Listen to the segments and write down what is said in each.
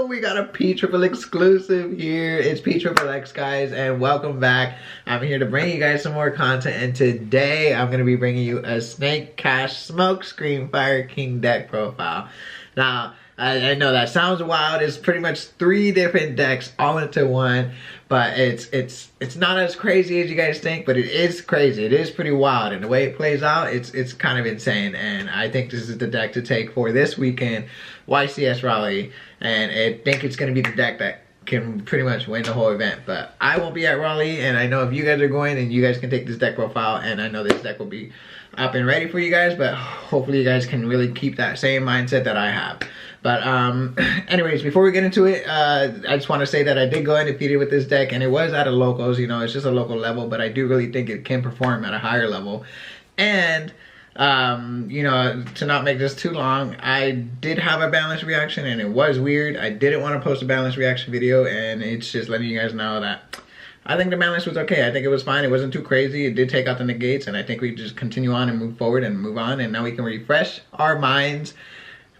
Yo, we got a Pxxxnda exclusive here. It's Pxxxnda, guys, and welcome back. I'm here to bring you guys some more content, and today I'm going to be bringing you a Snake Cash Smokescreen Fire King deck profile. Now, I know that sounds wild. It's pretty much 3 different decks all into one, but it's not as crazy as you guys think, but it is crazy. It is pretty wild, and the way it plays out, it's kind of insane. And I think this is the deck to take for this weekend YCS Raleigh, and I think it's going to be the deck that can pretty much win the whole event. But I won't be at Raleigh, and I know if you guys are going, and you guys can take this deck profile, and I know this deck will be up and ready for you guys, but hopefully you guys can really keep that same mindset that I have. But anyways, before we get into it, I just want to say that I did go undefeated with this deck, and it was at a locals. You know, it's just a local level, but I do really think it can perform at a higher level. And you know, to not make this too long, I did have a balanced reaction, and it was weird. I didn't want to post a balanced reaction video, and it's just letting you guys know that I think the balance was okay. I think it was fine. It wasn't too crazy. It did take out the negates, and I think we just continue on and move forward and move on, and now we can refresh our minds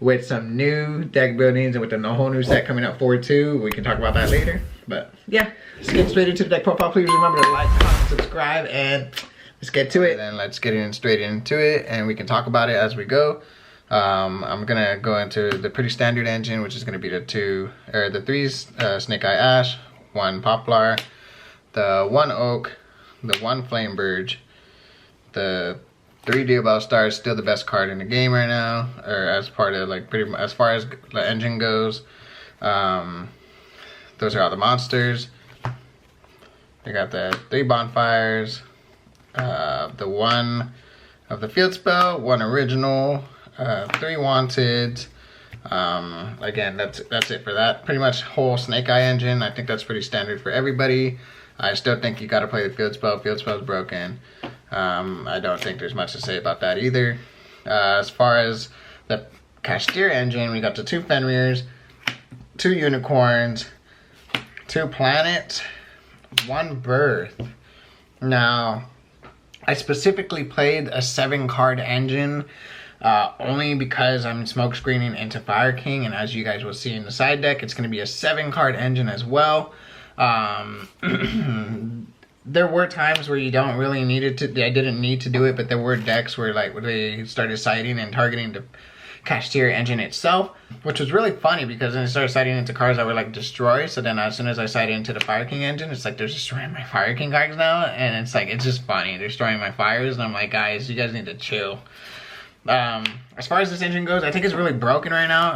with some new deck buildings and with the whole new set coming up forward too. We can talk about that later. But yeah, let's get straight into the deck profile. Please remember to like, comment, subscribe, and let's get to it. And let's get straight into it, and we can talk about it as we go. I'm gonna go into the pretty standard engine, which is gonna be the 3 Snake Eye Ash, 1 Poplar, the 1 Oak, the 1 Flame Burge, the 3 Deal Star is still the best card in the game right now, or as part of like pretty much as far as the engine goes. Those are all the monsters. We got the 3 Bonfires, the 1 of the field spell, 1 original, 3 wanted. Again, that's it for that. Pretty much whole Snake Eye engine. I think that's pretty standard for everybody. I still think you got to play the field spell. Field spell's broken. I don't think there's much to say about that either. As far as the KASHTIRA engine, we got the 2 Fenrirs, 2 Unicorns, 2 Planets, 1 Birth. Now, I specifically played a 7-card engine only because I'm smoke screening into Fire King, and as you guys will see in the side deck, it's going to be a 7-card engine as well. There were times where you don't really need it to, I didn't need to do it, but there were decks where like they started sighting and targeting the KASHTIRA engine itself, which was really funny because then it started sighting into cards that were like destroy. So then as soon as I sighted into the Fire King engine, it's like they're destroying my Fire King cards now, and it's like, it's just funny. They're destroying my fires, and I'm like, guys, you guys need to chill. As far as this engine goes, I think it's really broken right now.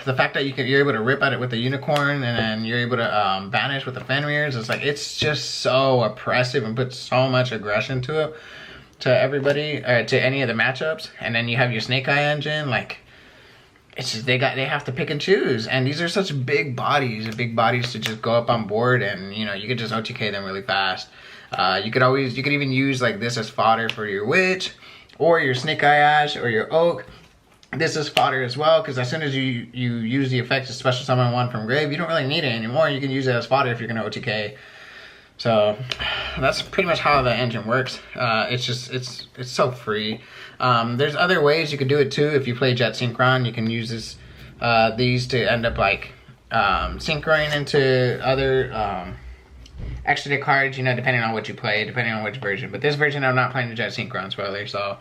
The fact that you're able to rip at it with the Unicorn, and then you're able to vanish with the Fenrirs, it's like, it's just so oppressive and puts so much aggression to it, to everybody, or to any of the matchups. And then you have your Snake Eye engine, like, it's just, they have to pick and choose, and these are such big bodies to just go up on board, and you know, you could just OTK them really fast. You could even use like this as fodder for your Witch, or your Snake Eye Ash, or your Oak. This is fodder as well, because as soon as you use the effects of Special Summon 1 from Grave, you don't really need it anymore. You can use it as fodder if you're going to OTK. So that's pretty much how the engine works. It's so free. There's other ways you could do it too. If you play Jet Synchron, you can use these to end up like synchroning into other extra cards, you know, depending on what you play, depending on which version. But this version, I'm not playing the Jet Synchron spoiler. So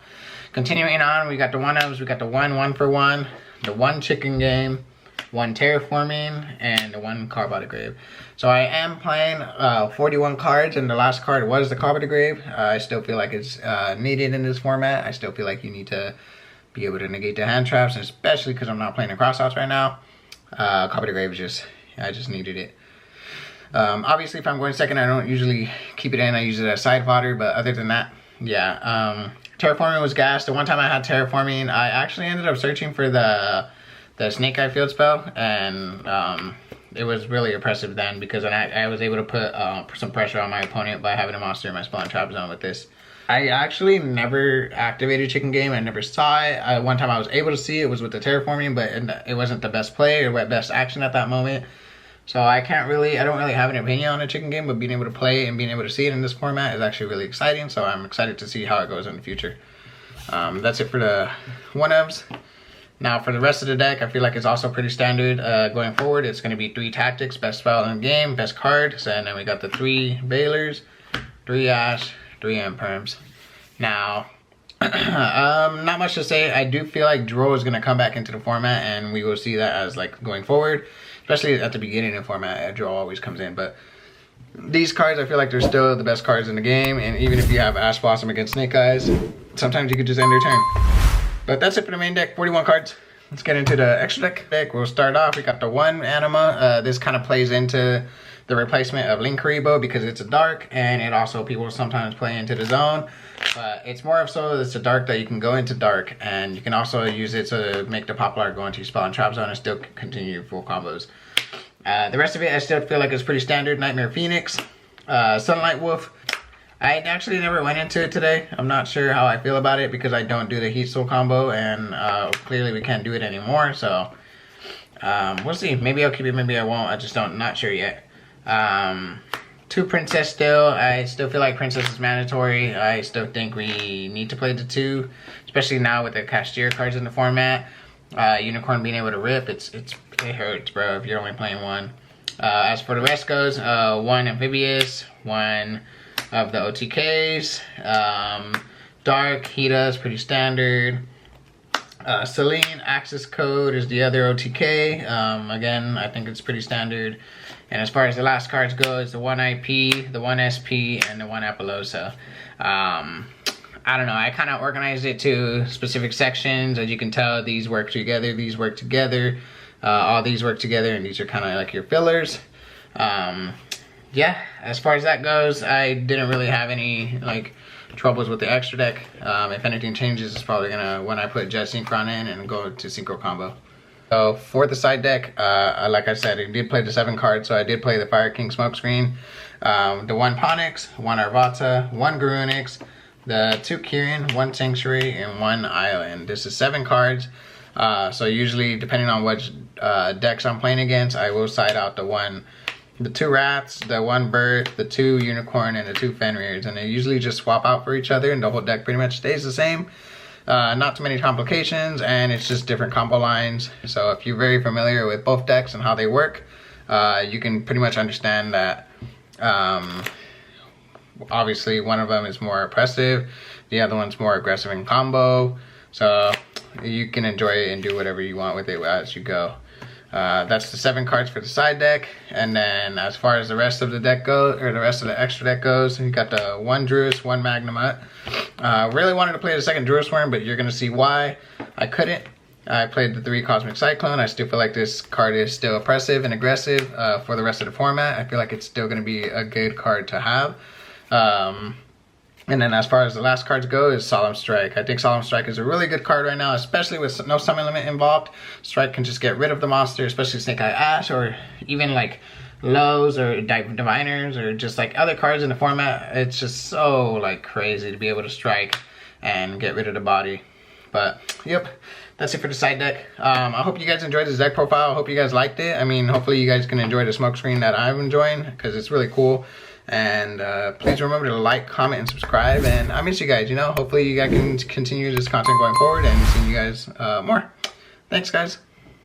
continuing on, we got the 1-ofs, we got the 1 for 1, the 1 Chicken Game, 1 Terraforming, and the 1 Carve Out of Grave. So I am playing 41 cards, and the last card was the Carve Out of Grave. I still feel like it's needed in this format. I still feel like you need to be able to negate the hand traps, and especially because I'm not playing the crossouts right now. Carve Out of Grave is I just needed it. Obviously, if I'm going second, I don't usually keep it in. I use it as side fodder, but other than that, yeah. Terraforming was gas. The one time I had Terraforming, I actually ended up searching for the Snake Eye field spell, and it was really oppressive then, because I was able to put some pressure on my opponent by having a monster in my spawn trap zone with this. I actually never activated Chicken Game. I never saw it. One time I was able to see it was with the Terraforming, but it wasn't the best play or best action at that moment. So I don't really have an opinion on a Chicken Game, but being able to play and being able to see it in this format is actually really exciting. So I'm excited to see how it goes in the future. That's it for the 1-ofs. Now for the rest of the deck, I feel like it's also pretty standard going forward. It's going to be 3 tactics, best spell in the game, best card. So, and then we got the 3 Baylors, 3 Ash, 3 Imperms. Now, not much to say. I do feel like draw is going to come back into the format, and we will see that as like going forward, especially at the beginning of the format. Draw always comes in, but these cards, I feel like they're still the best cards in the game. And even if you have Ash Blossom against Snake Eyes, sometimes you could just end your turn. But that's it for the main deck, 41 cards. Let's get into the extra deck. We'll start off, we got the 1 Anima. This kind of plays into the replacement of Linkuriboh because it's a dark, and it also, people sometimes play into the zone. But it's more of so it's a dark that you can go into dark, and you can also use it to make the Poplar go into your spell and trap zone and still continue your full combos. The rest of it, I still feel like it's pretty standard. Nightmare Phoenix, Sunlight Wolf. I actually never went into it today. I'm not sure how I feel about it because I don't do the Heat Soul combo, and clearly we can't do it anymore. So we'll see. Maybe I'll keep it, maybe I won't. I just not sure yet. 2 Princess still. I still feel like Princess is mandatory. I still think we need to play the 2, especially now with the KASHTIRA cards in the format. Unicorn being able to rip, it hurts, bro, if you're only playing 1. As for the rest goes, 1 Amphibious, 1 of the OTKs, Dark, Hita is pretty standard. Celine, Access Code is the other OTK. Again, I think it's pretty standard. And as far as the last cards go, it's the 1 IP, the 1 SP, and the 1 Apollosa. I don't know, I kind of organized it to specific sections. As you can tell, these work together, these work together, all these work together, and these are kind of like your fillers. Yeah, as far as that goes, I didn't really have any like troubles with the extra deck. If anything changes, it's probably gonna when I put Jet Synchron in and go to Synchro combo. So for the side deck, like I said, I did play the 7 cards, so I did play the Fire King Smokescreen, the 1 Ponix, 1 Arvata, 1 Garunix, the 2 Kirin, 1 Sanctuary, and 1 Island. This is 7 cards. So usually, depending on which decks I'm playing against, I will side out the 2 Rats, the 1 Bird, the 2 Unicorn, and the 2 Fenrirs, and they usually just swap out for each other, and the whole deck pretty much stays the same. Not too many complications, and it's just different combo lines. So if you're very familiar with both decks and how they work, you can pretty much understand that obviously one of them is more oppressive, the other one's more aggressive in combo. So you can enjoy it and do whatever you want with it as you go. That's the 7 cards for the side deck. And then as far as the rest of the deck goes, or the rest of the extra deck goes, you got the 1 Druis, 1 Magnemite. Really wanted to play the 2nd Druis Worm, but you're gonna see why I couldn't. I played the 3 Cosmic Cyclone. I still feel like this card is still oppressive and aggressive for the rest of the format. I feel like it's still gonna be a good card to have. And then as far as the last cards go is Solemn Strike. I think Solemn Strike is a really good card right now, especially with no summon limit involved. Strike can just get rid of the monster, especially Snake Eye Ash, or even like Lows or Diviners, or just like other cards in the format. It's just so like crazy to be able to strike and get rid of the body. But yep, that's it for the side deck. I hope you guys enjoyed this deck profile. I hope you guys liked it. I mean, hopefully you guys can enjoy the Smokescreen that I'm enjoying, because it's really cool. And please remember to like, comment, and subscribe. And I miss you guys, you know. Hopefully you guys can continue this content going forward and seeing you guys more. Thanks, guys.